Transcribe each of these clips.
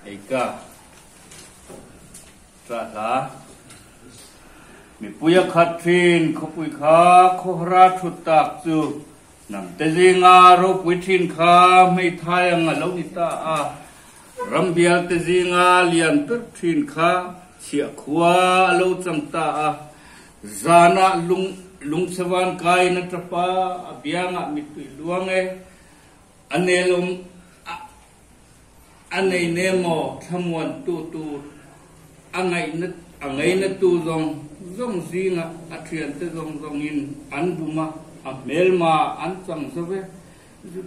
Eka Trata Mi puya khatrin khopui kha khohra thutak chu nam te zinga ro puithin kha mai thayang alo nita a rambial te zinga lian tur thin kha chia khwa alo chamta a zana lung sawan kai na trapa abianga mitui luange anelum anei nemo thamuan tu angai na tu zong zinga athian te zong in an buma a melma an chang save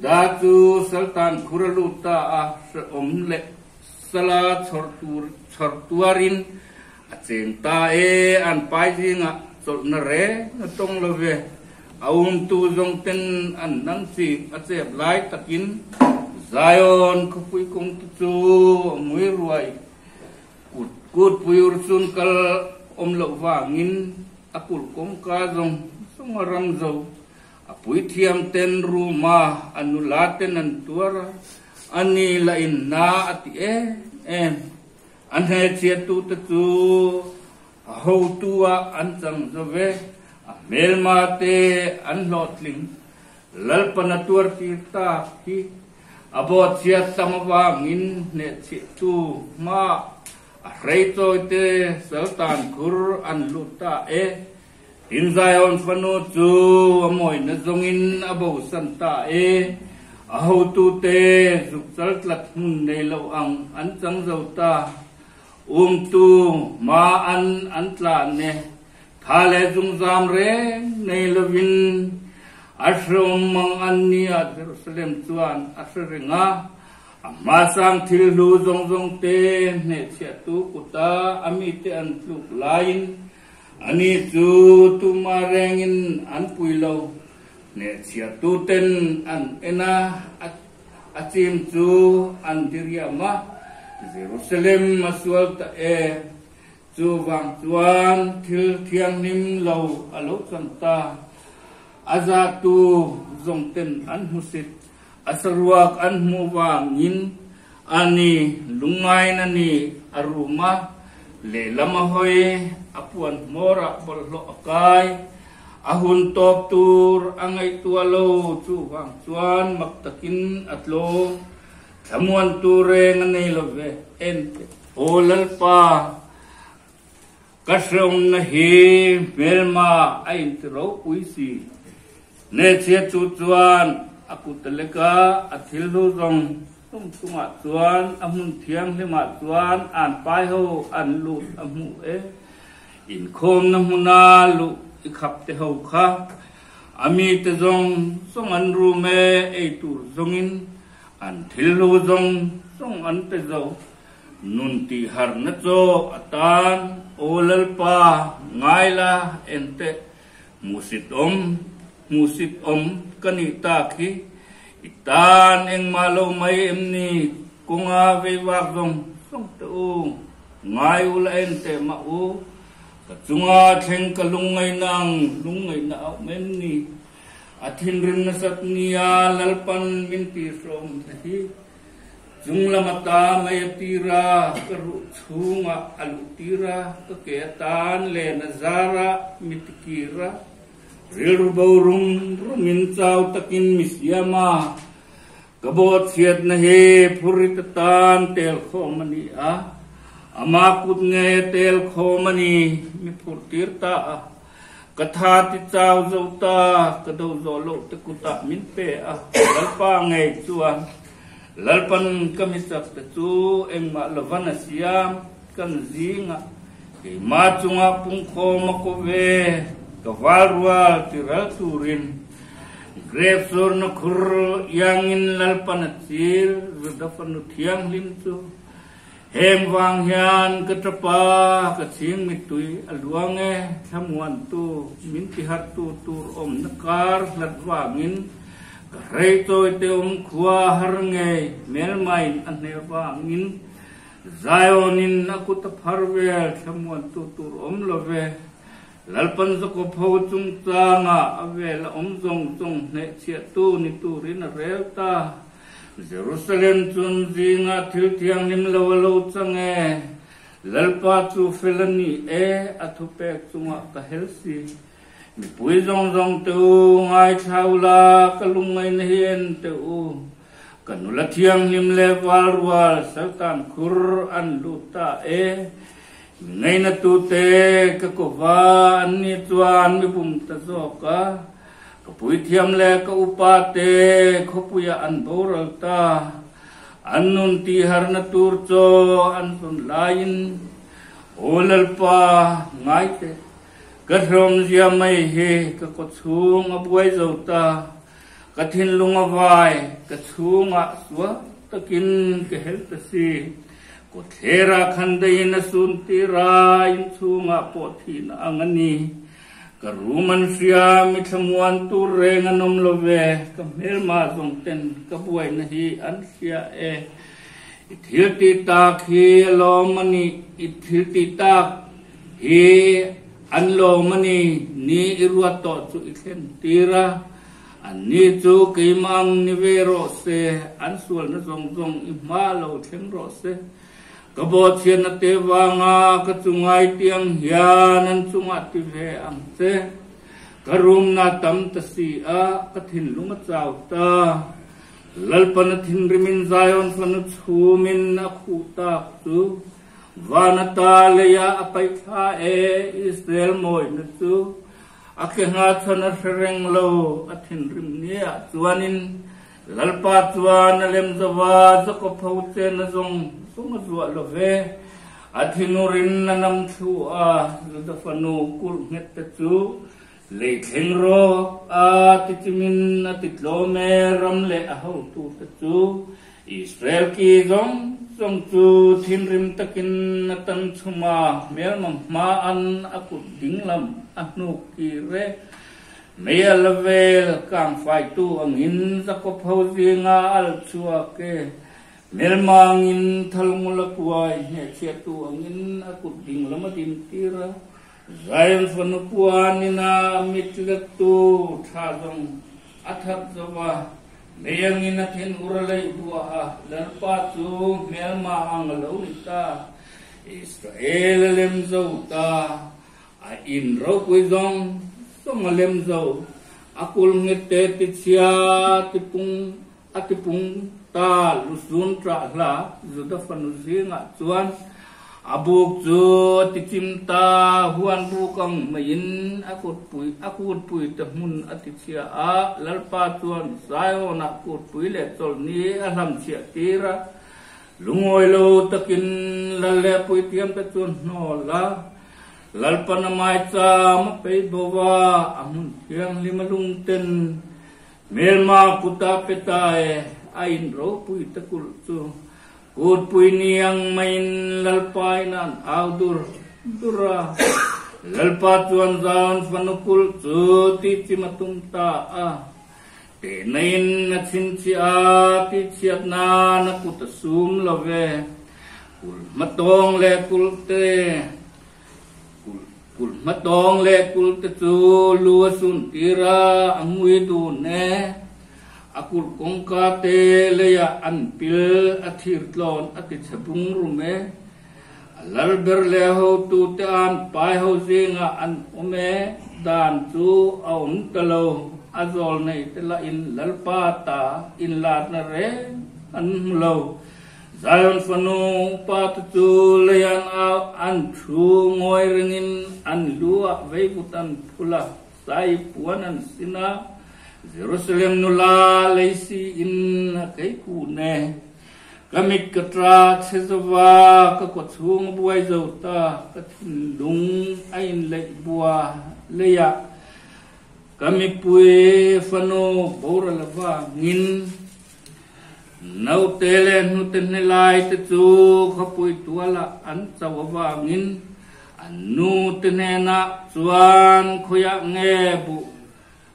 da chu sultan khuraluta a omle sala chortuarin a chen ta e an pai zinga chol na re na tong love tu zong ten an nang si a chep lai takin Zion khupui kong tu mui ruai kut puyur sun kal lo wangin apul kong ka zong sungaram zo apui thiam ten ruma anulaten an tuara ani la in na ati an he chia tu tu ho tua an chang zove melma te an lotling lalpana tuar tirta hi abot siat samawangin ne chi tu ma reito te sultan kur an luta in Zion fanu chu amoy na zongin abo santa aho tu te zukal tlat hun nei lo ang an chang zauta tu ma an tla ne thale jung jam re nei lovin ashram mang annia Jerusalem chuan ashrenga amasang thil lu zong te ne chia tu kuta ami te an tluk lain ani chu tu marengin an puilo ne chia tu ten an ena achim chu an diriama Jerusalem maswal ta chu wang chuan thil thiang nim lo alo chanta azatu zongten an husit asarwak an muwangin ani lungai nani aruma le lamahoy apuan mora bollo akai ahun top tur angai tualo chu wang chuan maktakin atlo thamuan ture ngani love ente olalpa kasrong na hi melma ain tro puisi ne chia chu chuan aku teleka athil lu rong tunga chuan amun thiang lema chuan an pai ho an lu amu in khom na huna lu ikhap te ho kha ami te song an ru me tur zongin an thil lu song an te zo nun ti har na cho atan olal pa ngaila ente musit kanita ki itan eng malo may emni kunga ve wak song tu ngai ula ente mau kachunga theng kalungay na au menni athin rin na satniya lalpan minti from tahi jungla mata may tira karu chunga alutira kaketan le nazara mitikira Rilbaurum rumin chau takin misyama kabot siat na he puritatan tel khomani amakut nge tel khomani mi purtirta katha ti chau zauta kado zolo takuta min pe lalpa nge chuan lalpan kamisak ta chu engma lovana siam kan zinga ke ma chunga pungkho makove kawarwa tiral turin grep sur na khur yangin lalpanatir zudafanu thiang limchu hem wang hian katapa kaching mitui alwange thamuan tu minti hat tu tur nakar latwangin karei toy te khwa harnge melmain anewangin Zionin aku tapharvel thamuan tu tur love lalpan ko phau chung changa avel omjong chung ne chia tu ni tu rin relta Jerusalem chun zinga thil thiang nim lo lo change lalpa chu felani athupek chunga ka helsi mi pui zong zong tu ngai thaula kalungai nehen tu kanula thiang nim le wal sultan khur an luta ngai na tu te ka ko wa ni chuan mi bum ta zo ka pui thiam le ka upate khopuya an boral ta annun ti har na tur cho an sun lain olal pa ngai te ka rom zia mai he ka ko chung abuai zo ta ka thin lunga vai ka chunga swa takin ke hel ta si ko thera khandai na sun ti ra in chunga po thi na angani Karuman siya mithamuan tu renganom love kamel ma zong ten kabuai na hi an siya ithil ti tak hi lo mani ithil ti tak hi an lo mani ni irwa to chu ikhen tira an ni chu keimang ni vero se an sual na zong zong ima lo theng ro se kabot siya na te wanga kachungay tiang hiyanan chunga ti ve ang se karum na tam ta siya kathin lunga chaw ta lalpa na thin rimin zayon fanu chumin na khuta tu vana ta leya apay tha Israel moy na tu ake nga chana sereng lo athin rim niya chuanin lalpa chuan na lem zawa zako phaute na zong sunga zuwa love athinurin na nam thu da fanu kul nget chu le thenro titimin titlome ramle aho tu chu Israel ki zong chu thinrim takin natan chuma mer ma an akut dinglam anu ki re meya level kang fai tu angin zako phauzi nga al chua ke Melmangin thalmula puai he chetu angin aku ding lama tira zayan fanu puanina mitlatu thazong athak zawa meyangin athin uralai bua larpa chu melma angalo ita Israel lem zauta in ro kuizong songalem zau akul ngete tichia atipung ta lusun tra la zuda fanu zinga chuan abuk chu tichim ta huan bu kang main akut pui ta mun atichia lalpa chuan sayo na kut pui le tol ni alam chia tira lungoi lo takin lalle pui tiam ta chuan no la lalpa na mai cha ma pe bowa amun thiang limalung ten melma kuta petae ain ro pui takul chu kut pui niang main lalpai nan audur dura lalpa chuan zan fanukul chu ti chimatum ta te nain na chin chi ti chiat na na kut sum love kul matong le kul matong le kul te chu lu sun tira angui du ne akul kongka te leya anpil athir tlon ati chapung rume lalber le ho tu te an pai ho zinga an ome dan chu aun talo azol nei te la in lalpa ta in lat na re an lo zayon fanu pat tu leyan an thu ngoi ringin an lua veibutan pula sai puanan sina Jerusalem nula leisi in kai ku ne kamit katra chezawa ka ko chung buai zo ta ka thin lung ain le bua leya kami pui fano bora lava ngin nau tele nu ten lai te chu ka pui tuala an chawa ngin anu tenena chuan khoya nge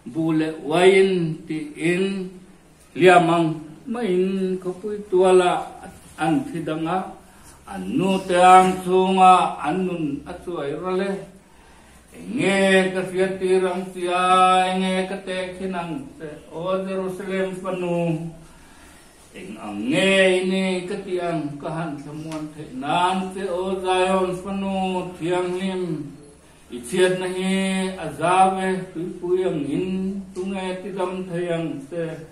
bule wain ti in liamang main kapui tuala an thidanga anu teang chunga anun achuai rale nge ka fiati ram tia nge ka te khinang te o Jerusalem panu eng ang nge ni katiang kahan samuan the nan se o zayon fanu thiang lim ichiat na hi azave puyang in tungai tidam thayang se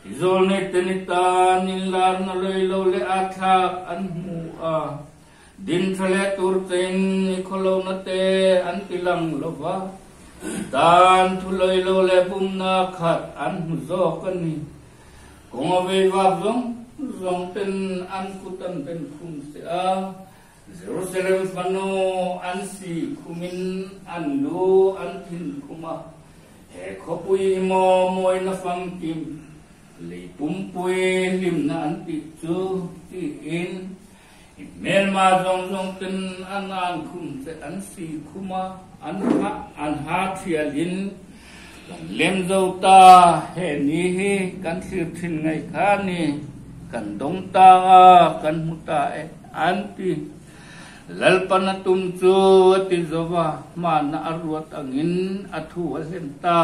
izol ne tenita nilar na loilo le athak an mu a din thale tur ten kholo na te an tilang lova dan thu loilo le bum na khat an mu zo kan ni kong ave va zong ten an kutan ten khum se a Jerusalem fano an si kumin an lu an tin kuma he khopui mo moi na fam kim le pumpui lim na an ti chu ti in mel ma zong ten an kum se an si kuma an ha thialin lem zo ta he ni hi kan sir thin ngai kha ni kan dong ta kan muta e an ti lalpana tum chu ti zova ma na arwat angin athu alenta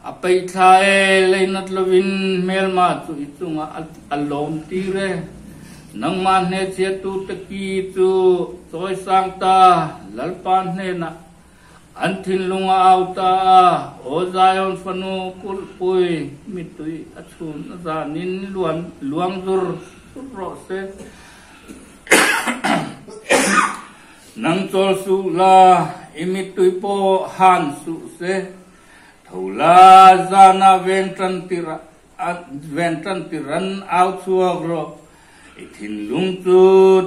apai thae leinat lovin melma chu ichunga alom ti re nang man ne che tu taki chu toy sang ta lalpan ne na anthin lunga auta o zayon fanu kul pui mitui achun zanin luang zur ro se nang chol su la imitui po han su se thola zana ventran tiran out suagro ithin lung chu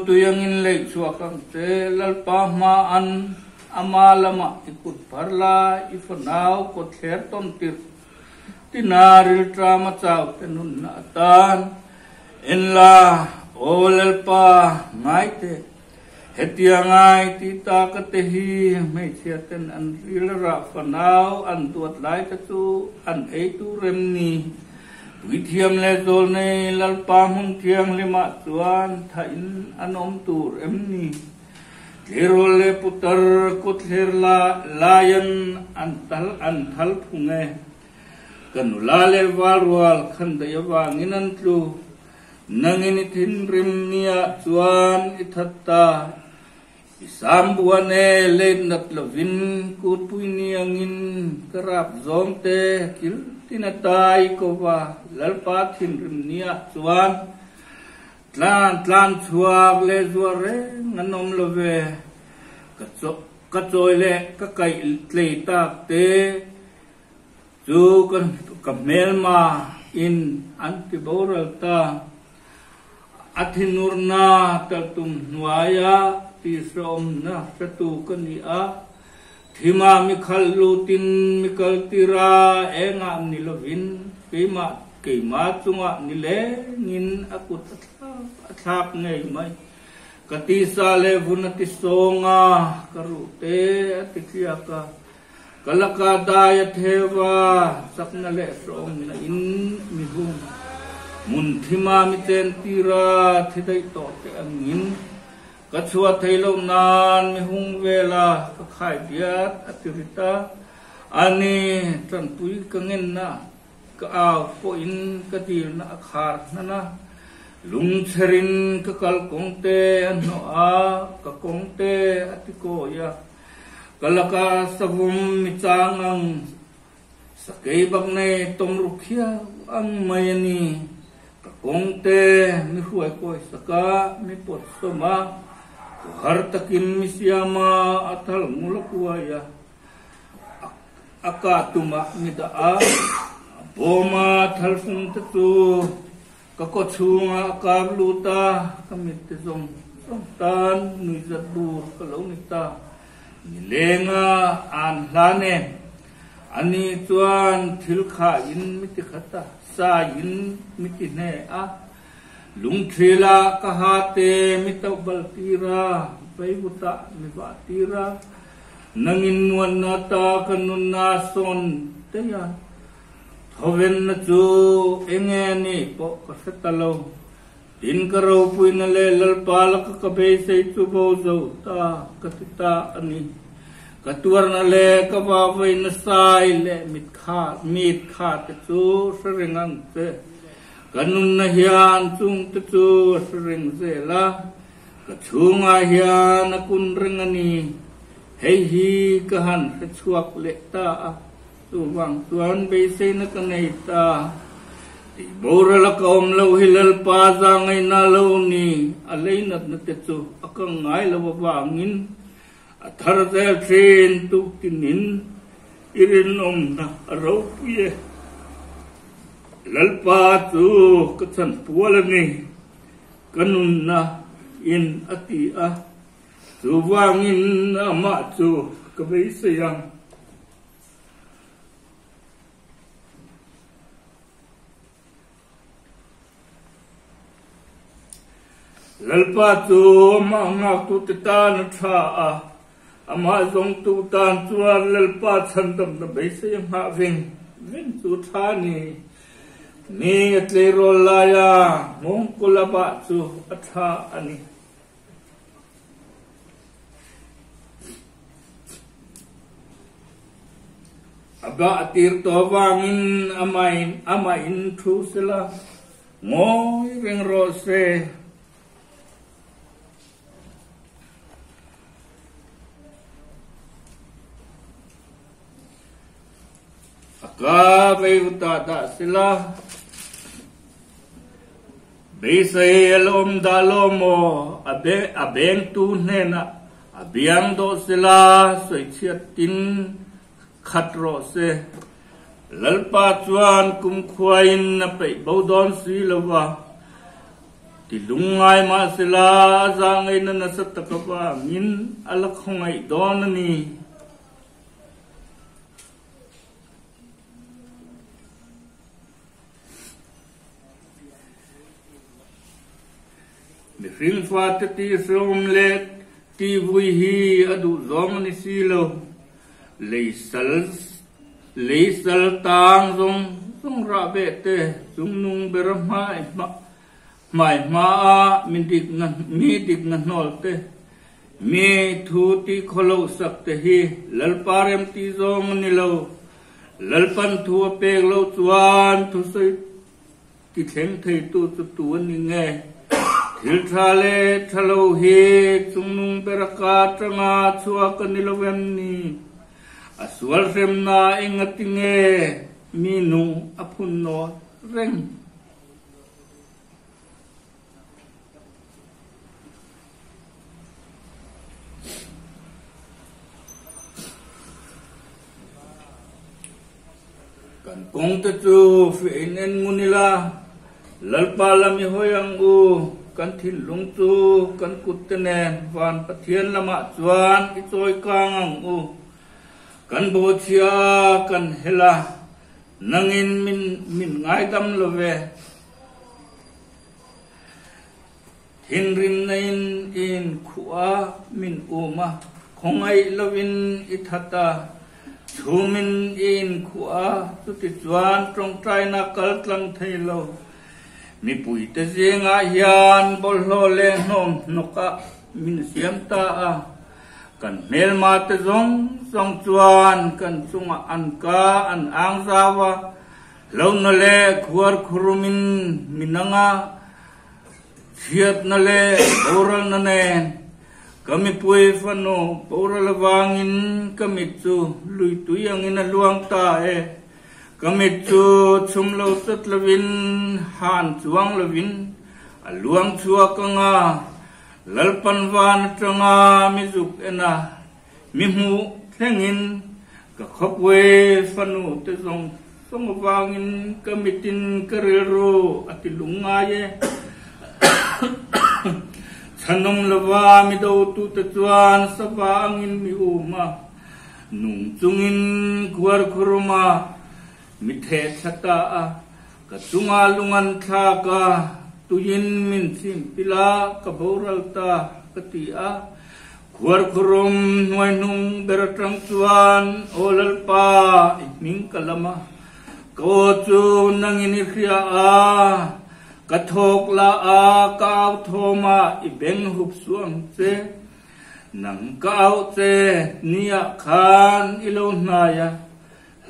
tuyang in le chuakang te lalpa ma an amalama ikut parla ifanau ko thler ton tir tinaril trama chau tenun na tan en la olalpa ngai te hetia ngai ti ta ka te hi me chiaten an rilra fanau an tuat lai ta chu an ei tu rem ni tui thiam le zol nei lalpa hung thiang le ma chuan thain anom tur em ni Lerole putar kuther la layan antal punge kanulale walwal khandaya nginan tlu nangini thinrim nia chuan ithatta isambuane lenat lovin kutpuini angin karap zomte kil tinatai kova lalpa thinrim nia chuan tlan chuak le zuare nganom love kachoy le ka kai tle tak te chu kan kamel ma in antiboral ta athinurna tatum nuaya ti som na satu kania thima mikhal lutin mikal tira enga nilovin keima chunga nile ngin akut athak nei mai katisa le vunati songa karute atikia ka kalaka daya theva sakna le som na in mihum munthima miten tira thidai to te angin kachua thailo nan mihung vela ka khai biat atirita ani tranpui kangen na ka po in katil na akhar nana lung cherin ka kal kongte ano ka kongte atiko ya kalaka savum michangang sakay bagne tomrukhya ang mayani ka kongte mi huay ko saka mi potsoma har takim misyama atal mulakuya akatuma midaa Boma thalfung tu kakochunga kabluta kamit zong tan nuizabur kalau nita nilenga anlane ani tuan thilkha in mitikata sa in mitine a lungthila kahate mitabaltira baibuta mibatira nangin wanata kanunna son tayan Hoven na chu engeni po kasatalo din karo pui na le lalpala ka kabe say chu bo zo ta katita ani katuar na le kababay na sai le mit kha te chu saringang te kanun na hian chung te chu ring zela ka chunga hian akun ring ani hei hi ka han ka chuak le ta tu wang tuan be se na ka nei ta ti bora la kaum lo hilal pa za ngai na lo ni alei nat na te chu akang ngai lo wangin athar te train tu kinin irin na ro puye lalpa tu katsan pualani kanun na in ati tu wangin ama tu kabay sayang lalpa tu mga tu titan tha ama zong tu tan tuar lalpa chandam na bay sayang having vin tu tha ni atlero laya mong kulaba tu atha ani aba atir to wangin amain thu sila ngoy reng rose aka bay utada sila Bisay alom dalomo abeng tu nena abiang do sila soy chiatin khatro se lalpa chuan kum khwain na pe bodon silawa tilungai ma sila zangai na nasatakawa min alakhongai don ni ring fat ti som let ti vui hi adu zom ni silo leisal tang zong ra be te zung nung ber mai ma mi dik na nol te me thu ti kholo sak te hi lalparem ti zom ni lo lalpan thu pe lo chuan thu sei ti theng thei tu ni nge Hil thale thalo he chungnung peraka tanga chua kanilawen ni aswal sem na ingatinge minu apunno reng kan kong te chu fi nen munila lalpa lami hoyang u kan thil lung chu kan kuttene van pathian lama chuan i choi kang u kan bo chia kan hela nangin min ngai dam love thin rim nain in khuwa min uma khongai lovin i thata chumin in khuwa tu ti chuan trong trai na kal tlang thailo mi pui te zinga hian bol lo le nom noka min siam ta kan mel ma te zong chuan kan chunga an ang zawa lo na le khuar khurumin minanga thiat na le oral na ne kami pui fano oral wangin kami chu lui tuyang ina luang ta kami chu chumlo tat lovin han chuang lovin aluang chua kanga lalpan van changa mizuk ena mimu thengin ka khopwe fanu te song wangin kamitin karero atilunga ye chanom lawa mi do tu te chuan sawangin mi uma nung chungin kuar khuruma mithe chata ka chunga lungan tha ka tuyin min sim pila ka boral ta katia kuar khurum noi nung beratang chuan olal pa ming kalama ko chu nangin khria kathok la kaw thoma ibeng hup suang che nang kaw che nia khan ilo naya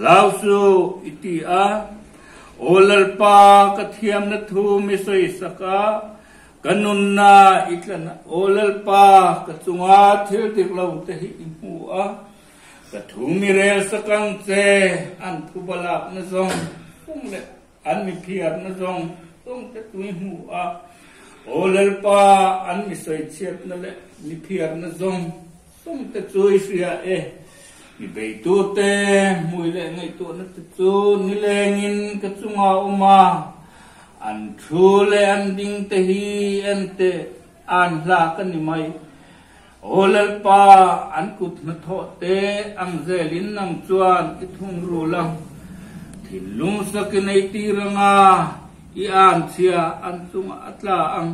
lausu itia โอลลปากระเทียมนัทูมิสอยสกากันนุนนาอิกนะโอลลปากระจุงอาทิลติกลาวเตหิหัวกระทูมิเรลสกังเจอันทุบลาบนะซงตุงเลอันมิเพียรนะซงตุงเตตุยหัวโอลลปาอันมิสอยเชียบนั่นแหละมิเพียรนะซงตุงเตตุยเสียมีใบตัวเตมวยแรงไงตัวนักจูนี่แรงอินกระจุงเอามาอันทูเลอันดิ้งเตฮีอันเตอันลากันนี่ไม่โอเลปาอันกุดมาทอเตอังเซลินนังจวนอิทุงรูลังที่ลุงสกในตีรังอาอีอันเสียอันจุงอัตลาอัง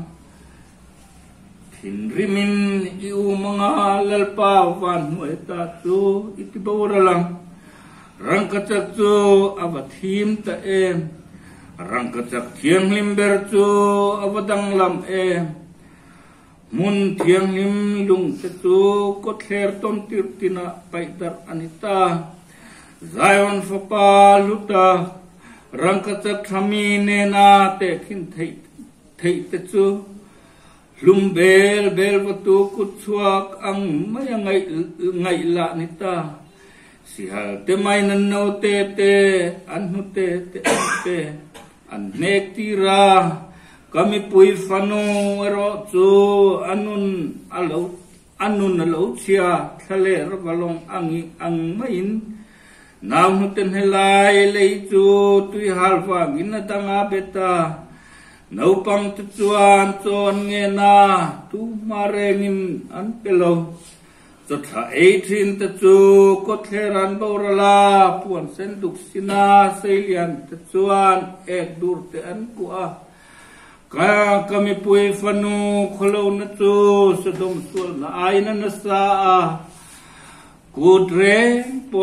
ทินริมินอิวมังอาลลปาวันหวยตาจูอิติบาวรังรังกัจจูอวทิมตะเอรังกัจเทียงลิมเบอร์จูอวดังลำเอมุนเทียงลิมลุงจูก็เทร์ต้นติรตินาไปดาอนิตาไซออนฟปาลุตารังกัจทามีเนนาเตขินเทตจูลุมเบลวัตุกุศวกอังไม่ยังไงละนิตาสิหาเตไม่นันโนเตอันหุเตอันเนกตีรากามิปุยฟันูเรจูอันนุนอโลเชียทะเลระบลงอังไม่อินนามหุเตนเฮลายเลยจูตุยฮัลฟากินตังอาเบตานาปังตุจวนจวนเงนาตุมาเรงอันเปโลจุดหาทินตุจูก็เทรันบอรลาปวนเซนดุกสินาเซียนตุจวนดูร์เตอันกัวกามิปุยฟันูขลวนจูสดมสุลนาไอนันสากุดเรนปั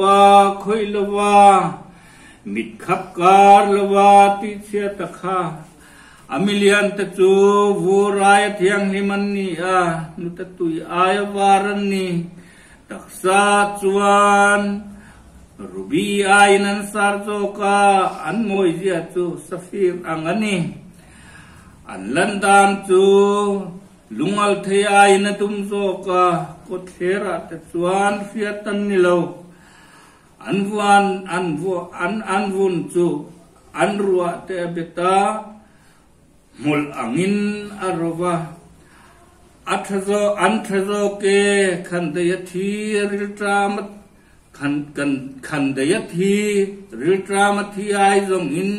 วคุยลวามิดขับการลวาติเชียตะคาอเมริกันตะจูวูรายเทียงหิมันนี่นุตตุยอายวารันนี่ตักษาจวนรูบีอายินันสารโจกาอันมวยเจียจูสฟีรอังอันนี้อันลันดานจูลุงอัลเทียอายินตุมโจกากดเทระตะจวนฟิยตันนิโลอันวุนจูอันรัวเตเบตามุลอังินอารวาอัทโซเกขันเดยทีริลตรามขันเดยทีริลตรามทีไอซงอิน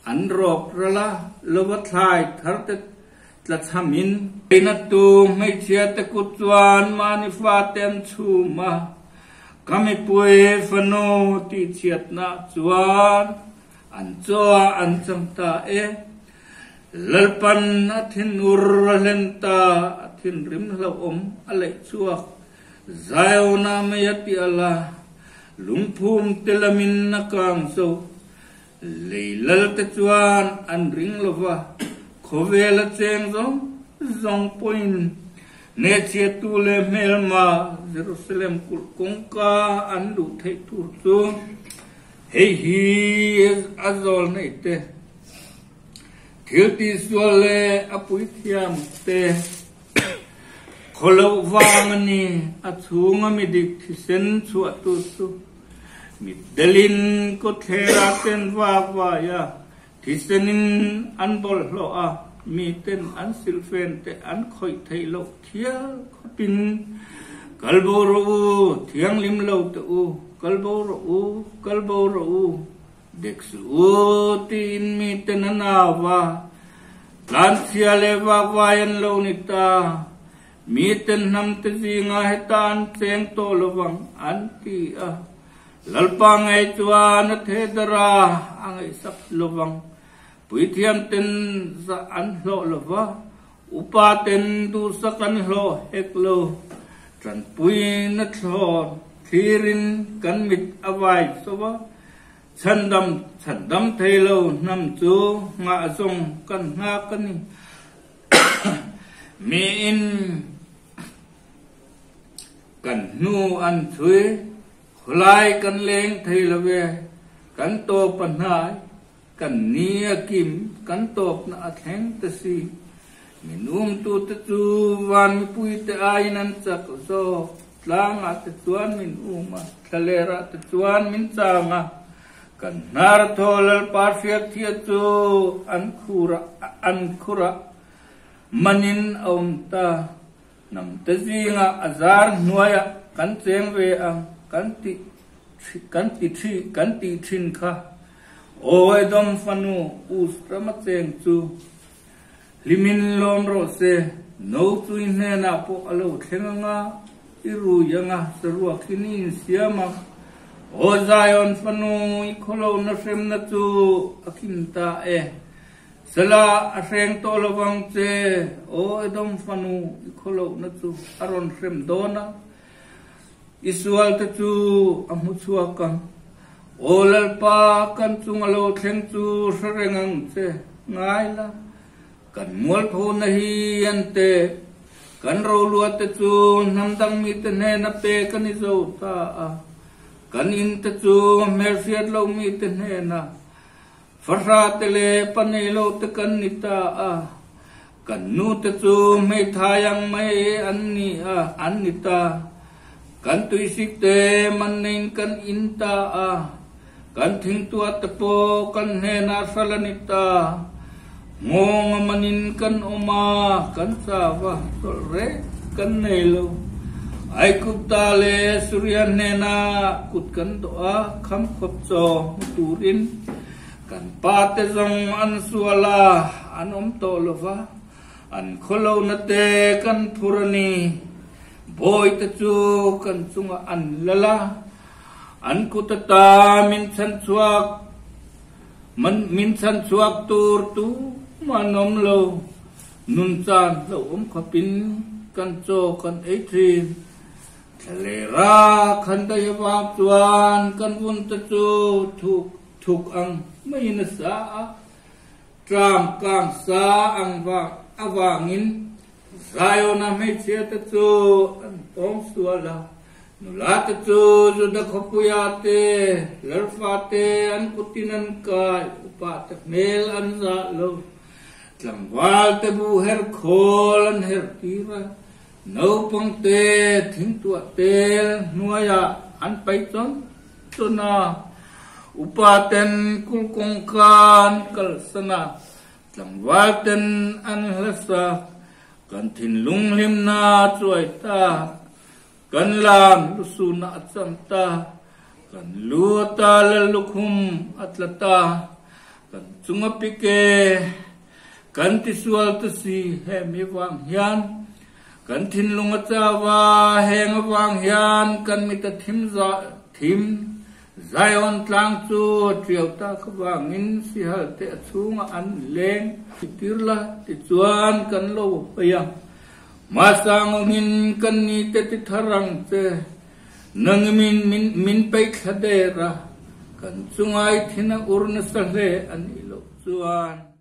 อันรอกระละลวทายทัรตตลัทมินเอนัตูไม่เชียตะกุจวนมานิฟาเตนชูมาkami pue fano ti chiat na chuan an choa an chamta lalpan athin urlenta athin rim lo ale chuak zayo na mayati ala lungphum telamin nakang so leilal te chuan an ring lova khovela cheng zong point ne chia tu le melma Jerusalem kulkongka andu thei tur chu hei hi azol nei te thilti swale apui thiam te kholo wangani achunga midik thisen chu atu su midalin ko thera ten wa ya thisenin anbol hlo aมีเต้นอันสิลเฟนแต่อันคอยไทยโลเทียขปินกัลโบรูเทียงลิมโลตูกัลโบรูเด็กสูตีนมีเต้นนาวาการเสียเลวาวายันโลนิตามีเต้นนำตจีงาเหตันเสียงโตลวังอันตีลัลปังไอจวานเทดราอังไอสับลวังปุยเทียมเต็นสันโลลวะอุปาเต็นดูสักันโลเฮกโลจันปุยนัทโลทีรินกันมิดอวัยสวะฉันดำเทโลนำจูงาทรงกันงากันนี่มีอินกันนูอันช่วยคลายกันเลงเทลเว กันโตปัญหากันเนียกิมกันโตปนาแข็งตะซีมินุมตูตะจูวันมิปุยตะอายินันจักโซลางอัตจวนมินอุมาทะเลระตะจวนมินจางะกันนาร์โทลลปาเสียที่จูอันคุระมันินอมตานำตะซีงะอาซาร์นัวยกันเจงเวอังกันติชินค่ะโอ้ยดมฟันูอุสระมาเจงจูลิมินลมโรเซโนจูอินเนนาโปอโลเทงงะอิรูยังะสรัวคินินเสียมาโอซายอนฟันูอิโคโลนเฟมนาจูอาคินตาสละอาเซงโตลวังเจโอ้ยดมฟันูอิโคโลนาจูอารอนเฟมโดนาอิสวาลตจูอามุชัวกังโอลลปากันจุงอโลเทงจูสเรงเจง่ายละกันมัวโทนฮียันเตกันโรลัวตจูนำดังมิตเนนเปกันนิโซตากันอินตจูเมรเฟียดโลมิตเนนะฟราเตเลปนิโลตกันนิตากันนูตจูไม่ทายังไม่อันนี้อันนิตากันตุยสิกเตมันนินกันอินตากันทิ้งตัวตะโปกันเฮนาสลนิตางงมันินกันอมากันสาวะสเรกันเนโลไอกุตาเลสุริยันเนนากุดกันตัวคำขบโจตูรินกันปาเตจงอันสุวลาอันอมโตลวะอันโคโลนเตกันทุรณีบอยตะจูกันจุงอันละละอันกุตตามินสันสวกมันมินสันสวกตูร์ตูมานมโลนุนจานโลอมขปินกันโจกันเอทรีทะเลราคันตยวาบจวนกันวุนตะจูถูกอังไม่นสาตรามกางสาอังวาอวางินสายนาไม่เชียตะจูอันตองสัวละนุลาตะจูจุดขปุยาเตลร์ฟาเตอันกุตินันกายอุปาตเมลอันซาโลจังวาลเตบูเฮร์โคลันเฮร์ตีระนูปังเตทิ้งตัวเตลนัวยาอันไปจนนาอุปาเตนกุลกงการกัลสนาจังวาลเตนอันเลสากันทินลุงลิมนาช่วยตากันลามลุสุนาจันตากันลัวตาลลุคุมอัตลตากันจุงปิเกกันติสวลตสีเฮมิวังยันกันทินลุงจาวาเฮงวังยันกันมิตรทิมใจอ่อนตางจูเทียวตาขวังอินสิฮัลเตอชุงอันเลงติรละติจวนกันโลไปยังมาสังหินกันนี้เตติทารังเจนังมินไปขเดระกันจุงไอทินาอุรนสเลอันอิโลจวน